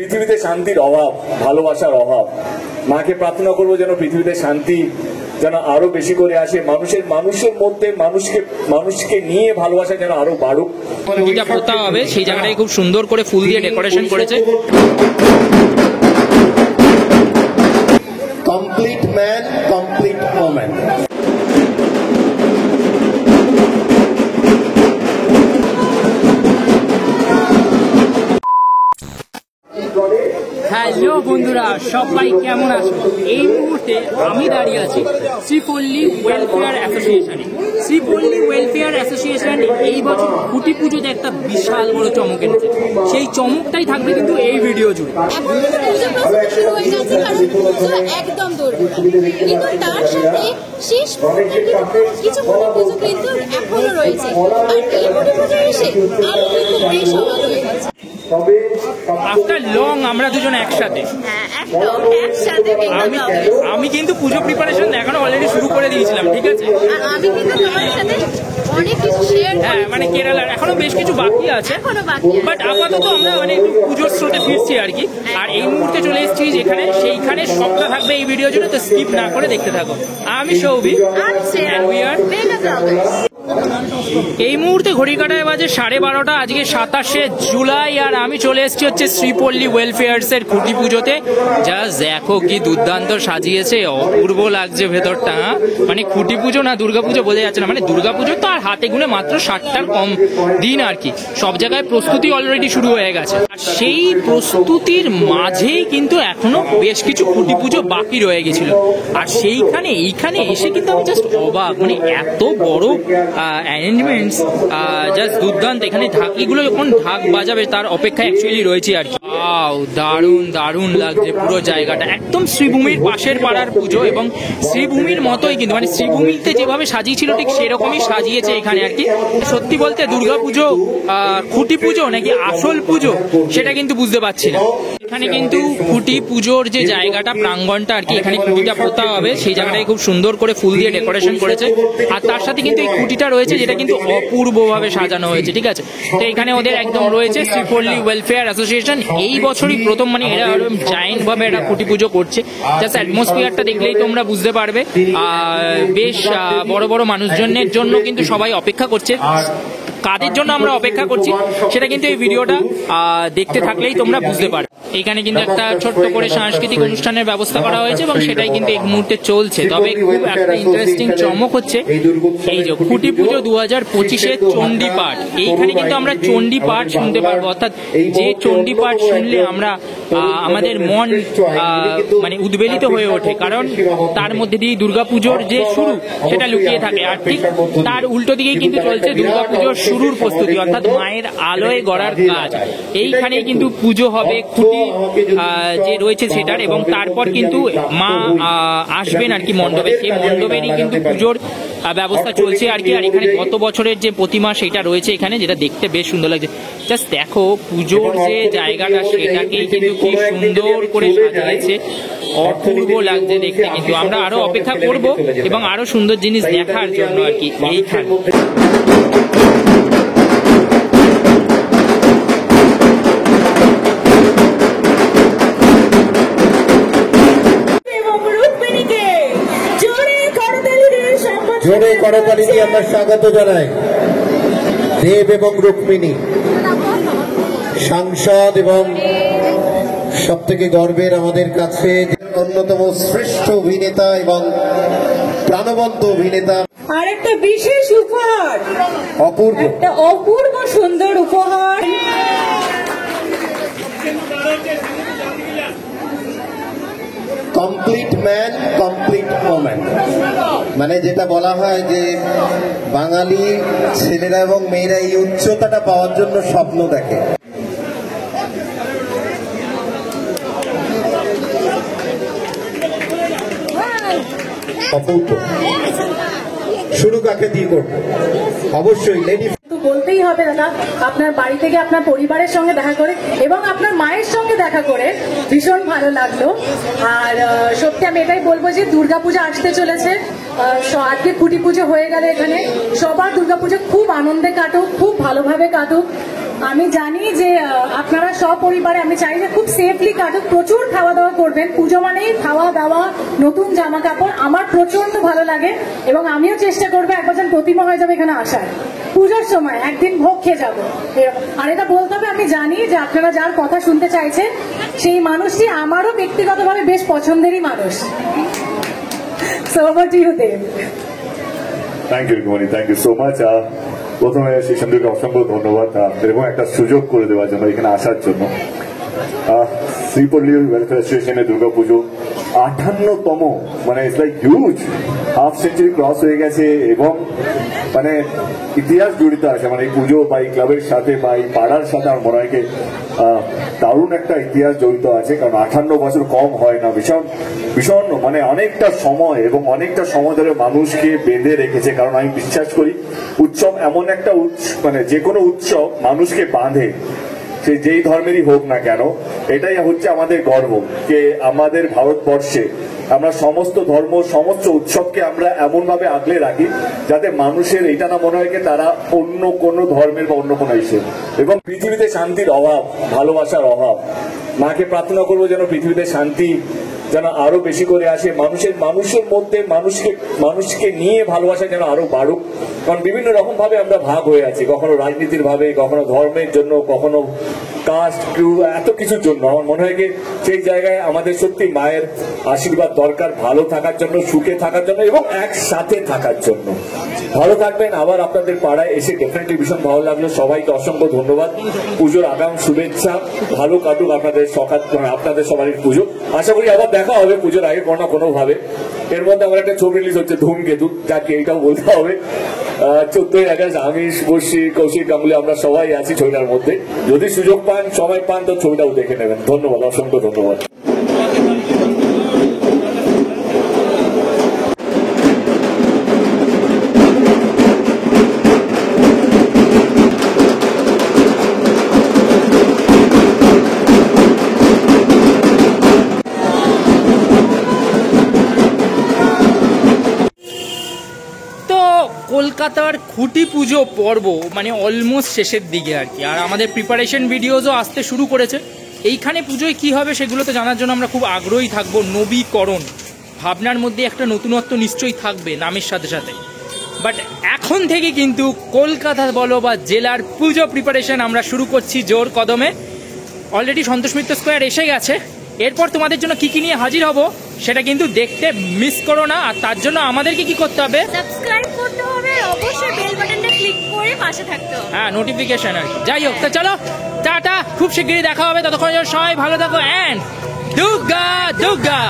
পৃথিবীতে শান্তির অভাব, ভালোবাসার অভাব। মাকে প্রার্থনা করবো যেন পৃথিবীতে শান্তি যেন আরো বেশি করে আসে, মানুষের মধ্যে মানুষকে নিয়ে ভালোবাসা যেন আরো বাড়ুক। যেটা পোতা হবে সেই জায়গাটাকে খুব সুন্দর করে ফুল দিয়ে ডেকোরেশন করেছে। Complete man, complete woman. Hello বন্ধুরা, সবাই কেমন আছো? এই মুহূর্তে আমি দাঁড়িয়ে আছি শ্রীপল্লী ওয়েলফেয়ার অ্যাসোসিয়েশনে। শ্রীপল্লী ওয়েলফেয়ার অ্যাসোসিয়েশন এই বছর খুঁটি পুজোতে একটা বিশাল বড় চমক এনেছে। সেই চমকটাই থাকবে কিন্তু এই ভিডিও জুড়ে। একদম কিন্তু তার সাথে শেষ কিছু পুজো কিন্তু এখনো রয়েছে, আর এই পুজো এসে আরো কিন্তু বেশ অবাক হয়ে গেছে। আফটার লং আমরা দুজন একসাথে। আমি কিন্তু পুজো প্রিপারেশন এখনো অলরেডি শুরু করে দিয়েছিলাম, ঠিক আছে? আমি কিন্তু তোমাদের সাথে অনেক কিছু শেয়ার করি। হ্যাঁ, মানে কেরালার এখনো বেশ কিছু বাকি আছে, বাট আপাতত আমরা মানে একটু পুজোর স্রোতে ফিরছি আর কি। আর এই মুহূর্তে চলে এসেছি যেখানে, সেইখানে সবটা থাকবে এই ভিডিও জন্য, তো স্কিপ না করে দেখতে থাকো। আমি সৌভিক, এই মুহূর্তে ঘড়ি কাটায় বাজে 12:30। আজকে 27শে জুলাই, আর আমি চলে এসেছি হচ্ছে শ্রীপল্লী ওয়েলফেয়ার্স এর খুঁটি পুজোতে। জাস্ট দেখো কি দুর্দান্ত সাজিয়েছে, অপূর্ব লাগছে ভেতরটা। মানে খুঁটি পুজো না দুর্গা পুজো বোঝা যাচ্ছে না, মানে দুর্গা পুজো তো আর হাতে গুনে মাত্র 60টার কম দিন আর কি। সব জায়গায় প্রস্তুতি অলরেডি শুরু হয়ে গেছে, আর সেই প্রস্তুতির মাঝেই কিন্তু এখনো বেশ কিছু খুঁটি পুজো বাকি রয়ে গেছিল। আর এইখানে এসে কিন্তু আমি জাস্ট অবাক, মানে এত বড় অ্যারেঞ্জমেন্টস, জাস্ট দুর্দান্ত। এখানে ঢাকিগুলো যখন ঢাক বাজাবে তার অপেক্ষায় অ্যাকচুয়ালি রয়েছে আর কি। দারুণ লাগছে পুরো জায়গাটা, একদম শ্রীভূমির পাশের পাড়ার পুজো, এবং শ্রীভূমির মতোই কিন্তু, মানে শ্রীভূমিতে যেভাবে সাজিয়েছিল ঠিক সেরকমই সাজিয়েছে এখানে আর কি। সত্যি বলতে দুর্গা পুজো খুঁটি পুজো নাকি আসল পুজো সেটা কিন্তু বুঝতে পারছি না। এখানে কিন্তু খুঁটি পুজোর যে জায়গাটা, প্রাঙ্গণটা আর কি, এখানে খুঁটিটা পোতা হবে সেই জায়গাটাকে খুব সুন্দর করে ফুল দিয়ে ডেকোরেশন করেছে। আর তার সাথে কিন্তু এই খুঁটিটা রয়েছে যেটা কিন্তু অপূর্বভাবে সাজানো হয়েছে, ঠিক আছে? তো এখানে ওদের একদম রয়েছে শ্রীপল্লী ওয়েলফেয়ার অ্যাসোসিয়েশন। এই বছরই প্রথম মানে এরা জায়েন্ট ভাবে একটা খুঁটি পুজো করছে। জাস্ট অ্যাটমসফিয়ারটা দেখলেই তোমরা বুঝতে পারবে। বেশ বড় বড় মানুষজনের জন্য কিন্তু সবাই অপেক্ষা করছে। কাদের জন্য আমরা অপেক্ষা করছি সেটা কিন্তু এই ভিডিওটা দেখতে থাকলেই তোমরা বুঝতে পারবে। এখানে কিন্তু একটা ছোট্ট করে সাংস্কৃতিক অনুষ্ঠানের ব্যবস্থা করা হয়েছে এবং সেটাই কিন্তু এই মুহূর্তে চলছে। তবে খুব একটা ইন্টারেস্টিং চমক হচ্ছে এই যে খুঁটি পুজো 2025-এর চণ্ডী পাঠ। এইখানে কিন্তু আমরা চণ্ডী পাঠ শুনতে পারবো, অর্থাৎ যে চণ্ডী পাঠ শুনলে আমরা আমাদের মন মানে উদ্বেলিত হয়ে ওঠে, কারণ তার মধ্যে দিয়ে দুর্গাপুজোর যে শুরু সেটা লুকিয়ে থাকে। আর ঠিক তার উল্টো দিকেই কিন্তু চলছে দুর্গাপুজোর শুরুর প্রস্তুতি, অর্থাৎ মায়ের আলোয় গড়ার কাজ। এইখানে কিন্তু পুজো হবে খুঁটি যে রয়েছে সেটার, এবং তারপর কিন্তু মা আসবেন আর কি মণ্ডপে। সেই মণ্ডপেরই কিন্তু পুজোর ব্যবস্থা চলছে আর কি। আর এখানে গত বছরের যে প্রতিমা সেটা রয়েছে এখানে, যেটা দেখতে বেশ সুন্দর লাগছে। জাস্ট দেখো পুজোর যে জায়গাটা সেটাকেই কিন্তু কি সুন্দর করে সাজিয়েছে, অপূর্ব লাগছে দেখতে। কিন্তু আমরা আরো অপেক্ষা করব এবং আরো সুন্দর জিনিস দেখার জন্য আর কি এইখানে। জোরে করতালি দিয়ে আমরা স্বাগত জানাই দেব এবং রুক্মিণী, সাংসদ এবং সব থেকে গর্বের আমাদের কাছে অন্যতম শ্রেষ্ঠ অভিনেতা এবং প্রাণবন্ত অভিনেতা। আর একটা বিশেষ উপহার, একটা অপূর্ব সুন্দর উপহার। কমপ্লিট ম্যান, কমপ্লিট ওম্যান, মানে যেটা বলা হয় যে বাঙালি ছেলেরা এবং মেয়েরা এই উচ্চতাটা পাওয়ার জন্য স্বপ্ন দেখে। অপূর্ব। শুরু কাকে দিয়ে করবো? অবশ্যই লেডি। বলতেই হবে দাদা, আপনার বাড়ি থেকে আপনার পরিবারের সঙ্গে দেখা করে এবং আপনার মায়ের সঙ্গে দেখা করে ভীষণ ভালো লাগলো। আর সত্যি আমি এটাই বলবো যে দুর্গাপূজা আসতে চলেছে, আজকে খুঁটি পুজো হয়ে গেলে এখানে সবার দুর্গাপূজা খুব আনন্দে কাটুক, খুব ভালোভাবে কাটুক। আমি জানি যে আপনারা সপরিবারে, আমি চাই যে খুব সেফলি কাটুক, প্রচুর খাওয়া দাওয়া করবেন। পুজো মানেই খাওয়া দাওয়া, নতুন জামা কাপড়। আমার প্রচন্ড ভালো লাগে এবং আমিও চেষ্টা করবো একবার যেন প্রতিমা হয়ে যাবে এখানে আসার। পুজোর সময় একদিন ভোগ খেয়ে যাবো। আর এটা বলতে হবে, আমি জানি যে আপনারা যার কথা শুনতে চাইছেন সেই মানুষটি আমারও ব্যক্তিগতভাবে বেশ পছন্দেরই মানুষ। So over to you, Dev. Thank you Rikumoni, thank you so much. প্রথমে শিশান্তকে অসংখ্য ধন্যবাদ এরকম একটা সুযোগ করে দেওয়ার জন্য, এখানে আসার জন্য। শ্রীপল্লী ওয়েলফেয়ার অ্যাসোসিয়েশনের দুর্গাপুজো 58তম, মানে it's like huge, half century cross হয়ে গেছে এবং মানে ইতিহাস জড়িত আছে মানে এই পুজো বা এই ক্লাবের সাথে বা এই পাড়ার সাথে আমার মনে হয় দারুণ একটা ইতিহাস জড়িত আছে। কারণ 58 বছর কম হয় না, ভীষণ ভীষণ মানে অনেকটা সময় এবং অনেকটা সময় ধরে মানুষকে বেঁধে রেখেছে। কারণ আমি বিশ্বাস করি উৎসব এমন একটা মানে যে কোনো উৎসব মানুষকে বাঁধে, সে যেই ধর্মেরই হোক না কেন। এটাই হচ্ছে আমাদের গর্ব যে আমাদের ভারতবর্ষে আমরা সমস্ত ধর্ম সমস্ত উৎসবকে আমরা এমন ভাবে আগলে রাখি যাতে মানুষের এটা না মনে হয় তারা অন্য কোনো ধর্মের বা অন্য কোনো ইসে। এবং পৃথিবীতে শান্তির অভাব, ভালোবাসার অভাব, মাকে প্রার্থনা করবো যেন পৃথিবীতে শান্তি যেন আরো বেশি করে আসে, মানুষের মধ্যে মানুষকে নিয়ে ভালোবাসা যেন আরো বাড়ুক। কারণ বিভিন্ন রকম ভাবে আমরা ভাগ হয়ে আছি, কখনো রাজনীতির ভাবে, কখনো ধর্মের জন্য, কখনো কাস্ট, এত কিছুর জন্য। আমার মনে হয় সেই জায়গায় আমাদের সত্যি মায়ের আশীর্বাদ দরকার, ভালো থাকার জন্য, সুখে থাকার জন্য এবং একসাথে থাকার জন্য। ভালো থাকবেন। আবার আপনাদের পাড়ায় এসে ডেফিনেটলি ভীষণ ভালো লাগলো। সবাইকে অসংখ্য ধন্যবাদ। পুজোর আগাম শুভেচ্ছা, ভালো কাটুক আপনাদের আপনাদের সবারই পুজো। আশা করি আবার দেখা হবে পুজোর আগে কোনো না কোনো ভাবে। এর মধ্যে আমার একটা ছবি রিলিজ হচ্ছে ধূমকেতু, যাকে এইটাও বলতে হবে। 14ই আগস্ট আমিষ, বর্ষি, কৌশিক, গাঙ্গুলি আমরা সবাই আছি ছবিটার মধ্যে। যদি সুযোগ পান, সময় পান তো ছবিটাও দেখে নেবেন। ধন্যবাদ, অসংখ্য ধন্যবাদ। কলকাতার খুঁটি পুজো পর্ব মানে অলমোস্ট শেষের দিকে আর কি, আর আমাদের প্রিপারেশন ভিডিওসও আসতে শুরু করেছে। এইখানে পুজোয় কি হবে সেগুলো তো জানার জন্য আমরা খুব আগ্রহী থাকবো। নবীকরণ ভাবনার মধ্যে একটা নতুনত্ব নিশ্চয়ই থাকবে নামের সাথে সাথে। বাট এখন থেকে কিন্তু কলকাতা বলো বা জেলার পুজো প্রিপারেশন আমরা শুরু করছি জোর কদমে। অলরেডি সন্তোষ মিত্র স্কোয়ার এসে গেছে। এরপর তোমাদের জন্য কি কি নিয়ে হাজির হব সেটা কিন্তু দেখতে মিস করো না। আর তার জন্য আমাদেরকে কি করতে হবে? সাবস্ক্রাইব করতে হবে, অবশ্যই বেল বাটনটা ক্লিক করে পাশে থাকতে হবে। হ্যাঁ, নোটিফিকেশন আর কি। যাই হোক, তো চলো টাটা, খুব শিগগিরই দেখা হবে। ততক্ষণ সবাই ভালো থাকো। অ্যান্ড দুর্গা দুর্গা।